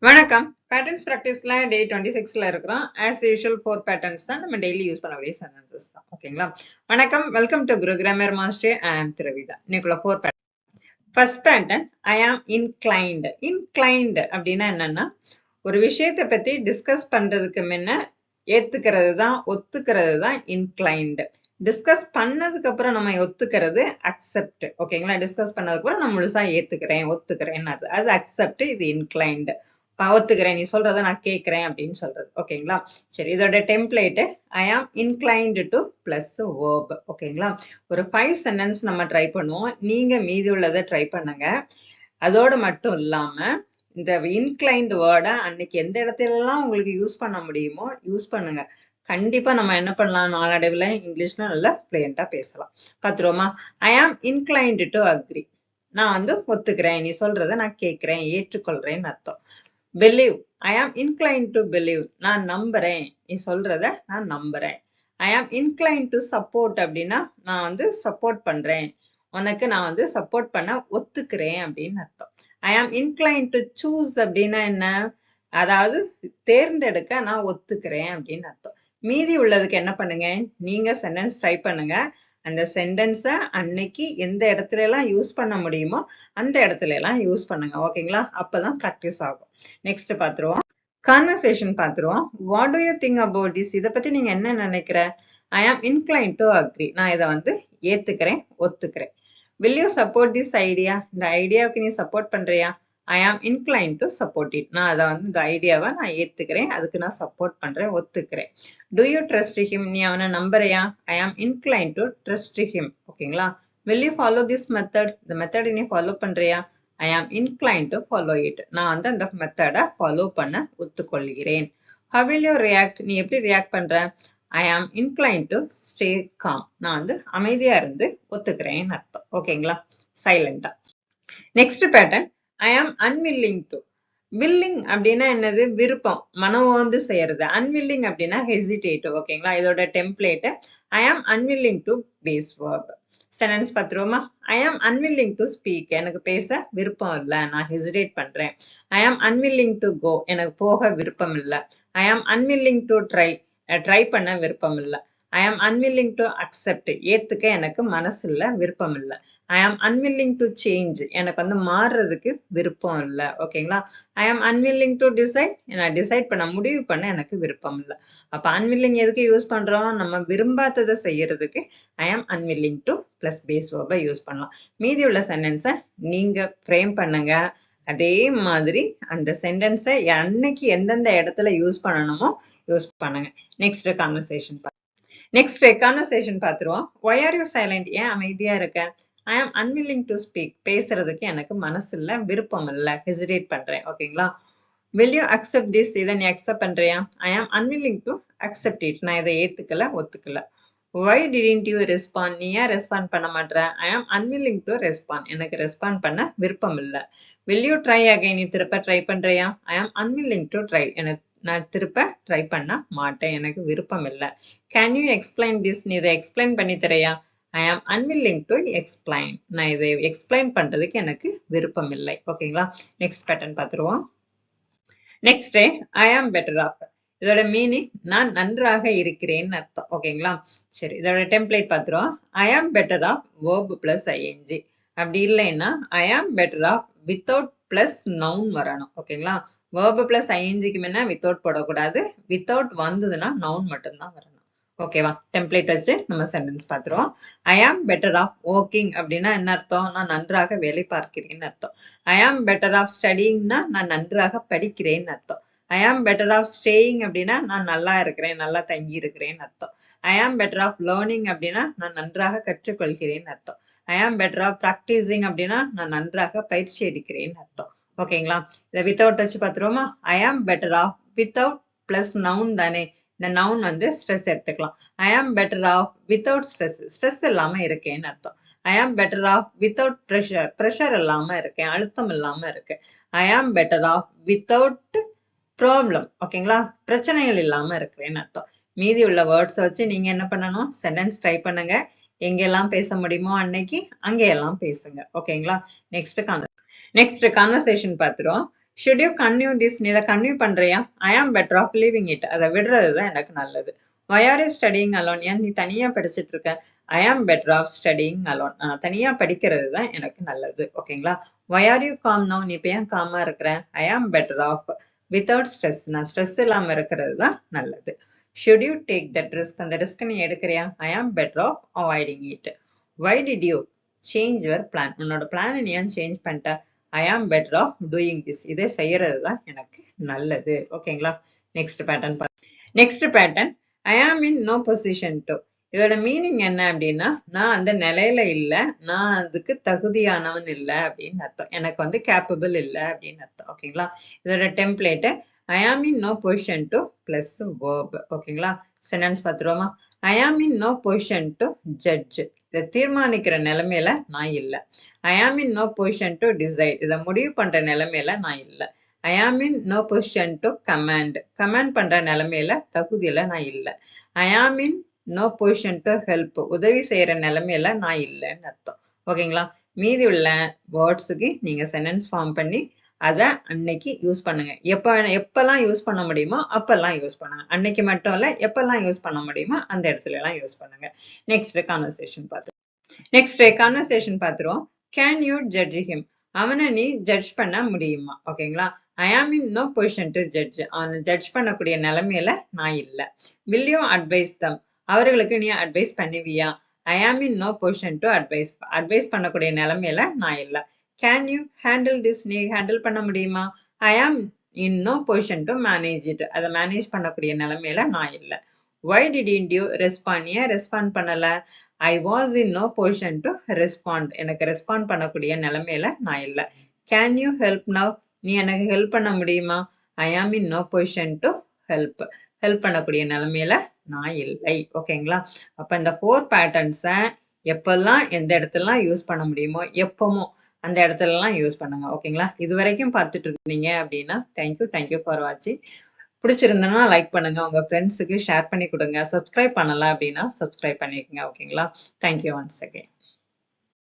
வணக்கம். பேட்டர்ன்ஸ் பிராக்டிஸ்ல டே 26ல இருக்கிறோம். As usual 4 patterns தான் நம்ம டெய்லி யூஸ் பண்ணக்கூடிய சென்டென்சஸ் தான். ஓகேங்களா? வணக்கம். Welcome to Guru grammar master. I am Dravitha. இன்னைக்குள்ள 4 பேட்டர்ன். ஃபர்ஸ்ட் பேட்டர்ன் ஐ ஆம் இன்க்ளைன்ட். இன்க்ளைன்ட் அப்படின்னா என்னன்னா ஒரு விஷயத்தை பத்தி டிஸ்கஸ் பண்றதுக்கு முன்ன ஏத்துக்கிறது தான் ஒத்துக்கிறது தான் இன்க்ளைன்ட். டிஸ்கஸ் பண்ணதுக்கு அப்புறம் நம்ம ஒத்துக்கிறது அக்செப்ட். ஓகேங்களா? டிஸ்கஸ் பண்ணதுக்கு அப்புறம் நான் முழுசா ஏத்துக்கிறேன் ஒத்துக்கிறேன் அது அக்செப்ட். இது இன்க்ளைன்ட். ஒத்துக்கிறேன், நீ சொல்றத நான் கேட்கிறேன் அப்படின்னு சொல்றது. ஓகேங்களா? சரி, இதோட டெம்ப்ளேட் ஐ ஆம் இன்க்ளைன்ட் டு பிளஸ் வேர்ப். ஓகேங்களா? ஒரு 5 சென்டென்ஸ் நம்ம ட்ரை பண்ணுவோம். நீங்க மீதி உள்ளதை ட்ரை பண்ணுங்க. அதோட மட்டும் இல்லாம இந்த இன்க்ளைன்ட் வேர்டை அன்னைக்கு எந்த இடத்துல எல்லாம் உங்களுக்கு யூஸ் பண்ண முடியுமோ யூஸ் பண்ணுங்க. கண்டிப்பா நம்ம என்ன பண்ணலாம், நாளடைவுல இங்கிலீஷ்ல நல்லா ஃப்ளூயண்டா பேசலாம். பாத்துருவோமா? ஐ ஆம் இன்க்ளைன்ட் டு அக்ரி. நான் ஒத்துக்கிறேன், நீ சொல்றத நான் கேட்கிறேன், ஏற்றுக்கொள்றேன்னு அர்த்தம். believe. I am inclined to believe. நான் நம்புறேன், நீ சொல்றத நான் நம்புறேன். I am inclined to support அப்படின்னா நான் சப்போர்ட் பண்றேன், உனக்கு நான் சப்போர்ட் பண்ண ஒத்துக்கிறேன் அப்படின்னு அர்த்தம். I am inclined to choose அப்படின்னா என்ன, அதாவது தேர்ந்தெடுக்க நான் ஒத்துக்கிறேன் அப்படின்னு அர்த்தம். மீதி உள்ளதுக்கு என்ன பண்ணுங்க, நீங்க சென்டென்ஸ் ட்ரை பண்ணுங்க. அந்த சென்டென்ஸை அன்னைக்கு எந்த இடத்துல எல்லாம் யூஸ் பண்ண முடியுமோ அந்த இடத்துல எல்லாம் யூஸ் பண்ணுங்க. ஓகேங்களா? அப்பதான் ப்ராக்டிஸ் ஆகும். நெக்ஸ்ட் பாத்துருவோம். கான்வர்சேஷன் பாத்துருவோம். What do you think about this? இதை பத்தி நீங்க என்ன நினைக்கிற? ஐ ஆம் இன்க்ளைன் டு அக்ரி. நான் இதை ஏத்துக்கிறேன் ஒத்துக்கிறேன். Will you support this idea? இந்த ஐடியாவுக்கு நீ சப்போர்ட் பண்றியா? ஐ ஆம் இன்க்ளைன் டு சப்போர்ட் இட். நான் அதை இந்த ஐடியாவை நான் ஏத்துக்கிறேன், அதுக்கு நான் சப்போர்ட் பண்றேன் ஒத்துக்கிறேன். To you trust him? நீ அவனை நம்புறியா? ஐ ஆம் இன்க்ளைன் டு ட்ரஸ்ட் ஹிம். ஓகேங்களா? Will you follow this method? இந்த மெத்தட் நீ ஃபாலோ பண்றியா? ஐ ஆம் இன்க்ளைன் டு ஃபாலோ இட். நான் அந்த மெத்தடை ஃபாலோ பண்ண ஒத்துக்கொள்கிறேன். How will you react? நீ எப்படி ரியாக்ட் பண்ற? ஐ ஆம் இன்க்ளைன் டு ஸ்டே காம். நான் அமைதியா இருந்து ஒத்துக்கிறேன்னு அர்த்தம். ஓகேங்களா? சைலண்டா. Next pattern I am unwilling to. Willing அப்படின்னா என்னது? விருப்பம், மனம் செய்யறது. அன்வில்லிங் அப்படின்னா ஹெசிடேட். ஓகேங்களா? இதோட template I am unwilling to base verb. Sentence பாத்துருவோமா? I am unwilling to speak. எனக்கு பேச விருப்பம் இல்லை, நான் ஹெசிடேட் பண்றேன். ஐ ஆம் அன்வில்லிங் டு கோ. எனக்கு போக விருப்பம் இல்லை. ஐ ஆம் அன்வில்லிங் டு ட்ரை பண்ண விருப்பம் இல்லை. ஐ ஆம் அன்வில்லிங் டு அக்செப்ட். ஏத்துக்க எனக்கு மனசு இல்லை, விருப்பம் இல்லை. ஐ ஆம் அன்வில்லிங் டு சேஞ்ச். எனக்கு மாறுறதுக்கு விருப்பம் இல்லை. ஓகேங்களா? ஐ ஆம் அன்வில்லிங் டு டிசைட். நான் டிசைட் பண்ண முடிவு பண்ண எனக்கு விருப்பம் இல்லை. அப்ப அன்வில்லிங் எதுக்கு யூஸ் பண்றோம்? நம்ம விரும்பாததை செய்யறதுக்கு I am unwilling to plus base வேர்பை யூஸ் பண்ணலாம். மீதி உள்ள சென்டென்ஸை நீங்க ஃப்ரேம் பண்ணுங்க. அதே மாதிரி அந்த சென்டென்ஸை அன்னைக்கு எந்தெந்த இடத்துல யூஸ் பண்ணணுமோ யூஸ் பண்ணுங்க. நெக்ஸ்ட் கான்வர்சேஷன் பாத்துருவோம். Why are you silent? ஏன் அமைதியா இருக்க? ஐ ஆம் அன்வில்லிங் டு ஸ்பீக். பேசுறதுக்கு எனக்கு மனசு இல்லை, விருப்பம் இல்லை, ஹெசிடேட் பண்றேன். ஓகேங்களா? Will you accept this? இதை நீ அக்செப்ட் பண்றியா? ஐ am unwilling to accept it. நான் இதை ஏத்துக்கல ஒத்துக்கல. why didn't you respond? நீ ஏன் ரெஸ்பாண்ட் பண்ண மாட்டற? ஐ ஆம் அன்வில்லிங் டு ரெஸ்பாண்ட். எனக்கு ரெஸ்பாண்ட் பண்ண விருப்பம் இல்லை. Will you try again? நீ திருப்ப ட்ரை பண்றியா? ஐ ஆம் அன்வில்லிங் டு ட்ரை. நான் திருப்ப ட்ரை பண்ண மாட்டேன், எனக்கு விருப்பம் இல்லை. Can you explain this? நீ இதை எக்ஸ்பிளைன் பண்ணி தரையா? ஐ ஆம் அன்வில்லிங் டு எக்ஸ்பிளைன். நான் இதை எக்ஸ்பிளைன் பண்றதுக்கு எனக்கு விருப்பம் இல்லை. ஓகேங்களா? நெக்ஸ்ட் பேட்டர்ன் பார்த்துருவோம். Next I am better of. இதோட மீனிங் நான் நன்றாக இருக்கிறேன்னு அர்த்தம். ஓகேங்களா? சரி, இதோட டெம்ப்ளேட் பார்த்துருவோம். I am better off verb plus ING. அப்படி இல்லைன்னா I am better off without plus noun வரணும். ஓகேங்களா? வேர்ப் பிளஸ் ஐஎன்ஜிக்கு முன்ன வித்தவுட் போடக்கூடாது. வித்தவுட் வந்ததுன்னா நவுன் மட்டும்தான் வரணும். ஓகேவா? டெம்ப்ளேட் வச்சு நம்ம சென்டென்ஸ் பார்த்துருவோம். I am better of working அப்படின்னா என்ன அர்த்தம்? நான் நன்றாக வேலை பார்க்கிறேன்னு அர்த்தம். ஐ ஆம் பெட்டர் ஆஃப் ஸ்டடிங்னா நான் நன்றாக படிக்கிறேன்னு அர்த்தம். I am better of staying அப்படின்னா நான் நல்லா இருக்கிறேன், நல்லா தங்கி இருக்கிறேன்னு அர்த்தம். I am better of learning அப்படின்னா நான் நன்றாக கற்றுக்கொள்கிறேன்னு அர்த்தம். I am better of practising அப்படின்னா நான் நன்றாக பயிற்சி எடுக்கிறேன்னு அர்த்தம். ஓகேங்களா? இதை வித்தவுட் வச்சு பார்த்துருவோமா? I am better off without plus noun தானே, இந்த நவுன் ஸ்ட்ரெஸ் எடுத்துக்கலாம். I am better off without stress. Stress இல்லாம இருக்கேன்னு அர்த்தம். I am better off without pressure. Pressure இல்லாம இருக்கேன், அழுத்தம் இல்லாம இருக்கு. ஐ am better off without problem. ஓகேங்களா? பிரச்சனைகள் இல்லாம இருக்கிறேன்னு அர்த்தம். மீதி உள்ள வேர்ட்ஸ் வச்சு நீங்க என்ன பண்ணணும்? சென்டென்ஸ் ட்ரை பண்ணுங்க. எங்கெல்லாம் பேச முடியுமோ அன்னைக்கு அங்கெல்லாம் பேசுங்க. ஓகேங்களா? நெக்ஸ்ட் கான்வர்சேஷன் பார்த்துருவோம். should you continue this? நீ இதை கன்டினியூ பண்றியா? I am better off leaving it. அதை விடுறது தான் எனக்கு நல்லது. Why are you studying alone? ஏன் நீ தனியா படிச்சிட்டு இருக்க? I am better off studying alone. தனியா படிக்கிறது தான் எனக்கு நல்லது. ஓகேங்களா? Why are you calm now? நீ இப்ப ஏன் காமா இருக்கிற? I am better off without stress. நான் ஸ்ட்ரெஸ் இல்லாம இருக்கிறது தான் நல்லது. Should you take that risk? அந்த ரிஸ்க் நீ எடுக்கிறியா? I am better off avoiding it. Why did you change your plan? உன்னோட பிளானை நீ ஏன் சேஞ்ச் பண்ணிட்ட? I am better off doing this. இதை செய்யறது தான் எனக்கு நல்லது. ஓகேங்களா? Next pattern next pattern I am in no position to. இதோட மீனிங் என்ன அப்படின்னா, நான் அந்த நிலையில இல்ல, நான் அதுக்கு தகுதியானவன் இல்ல அப்படின்னு அர்த்தம். எனக்கு வந்து கேப்பபிள் இல்ல அப்படின்னு அர்த்தம். ஓகேங்களா? இதோட template I am in no position to plus verb. ஓகேங்களா? Sentence பார்த்துருவோமா? I am in no position to judge. இதை தீர்மானிக்கிற நிலைமையில நான் இல்ல. I am in no position to decide. இதை முடிவு பண்ற நிலைமையில நான் இல்ல. I am in no position to command. Command பண்ற நிலைமையில தகுதியில நான் இல்ல. I am in no position to help. உதவி செய்யற நிலைமையில நான் இல்லைன்னு அர்த்தம். ஓகேங்களா? மீதி உள்ள வேர்ட்ஸுக்கு நீங்க சென்டென்ஸ் ஃபார்ம் பண்ணி அதை அன்னைக்கு யூஸ் பண்ணுங்க. எப்பெல்லாம் யூஸ் பண்ண முடியுமோ அப்பெல்லாம் யூஸ் பண்ணுங்க. அன்னைக்கு மட்டும் இல்ல, எப்பெல்லாம் யூஸ் பண்ண முடியுமோ அந்த இடத்துல எல்லாம் யூஸ் பண்ணுங்க. நெக்ஸ்ட் கான்வர்சேஷன் பார்த்துருவோம். Can you judge him? அவனை நீ ஜட்ஜ் பண்ண முடியுமா? ஓகேங்களா? I am in no position to judge. அவனை ஜட்ஜ் பண்ணக்கூடிய நிலைமையில நான் இல்ல. Will you advise them? அவர்களுக்கு நீ அட்வைஸ் பண்ணுவியா? I am in no position to advise. Advice பண்ணக்கூடிய நிலைமையில நான் இல்ல. Can you handle this? நீ ஹேண்டில் பண்ண முடியுமா? I am in no position to manage it. அதை மேனேஜ் பண்ணக்கூடிய நிலைமையில நான் இல்ல. Why didn't you respond? ஏன் ரெஸ்பாண்ட் பண்ணல? I was in no position to respond. எனக்கு ரெஸ்பாண்ட் பண்ணக்கூடிய நிலைமையில நான் இல்ல. Can you help now? நீ எனக்கு ஹெல்ப் பண்ண முடியுமா? I am in no position to help. Help பண்ணக்கூடிய நிலைமையில நான் இல்லை. ஓகேங்களா? அப்ப இந்த 4 பேட்டர்ன்ஸை எப்பெல்லாம் எந்த இடத்துலலாம் யூஸ் பண்ண முடியுமோ எப்பவும் அந்த இடத்துலலாம் யூஸ் பண்ணுங்க. ஓகேங்களா? இது வரைக்கும் பார்த்துட்டு இருந்தீங்க அப்படின்னா தேங்க்யூ ஃபார் வாட்சிங். பிடிச்சிருந்தனா லைக் பண்ணுங்க, உங்க ஃப்ரெண்ட்ஸுக்கு ஷேர் பண்ணி கொடுங்க. சப்ஸ்கிரைப் பண்ணல அப்படின்னா சப்ஸ்கிரைப் பண்ணிக்கோங்க. ஓகேங்களா? Thank you once again.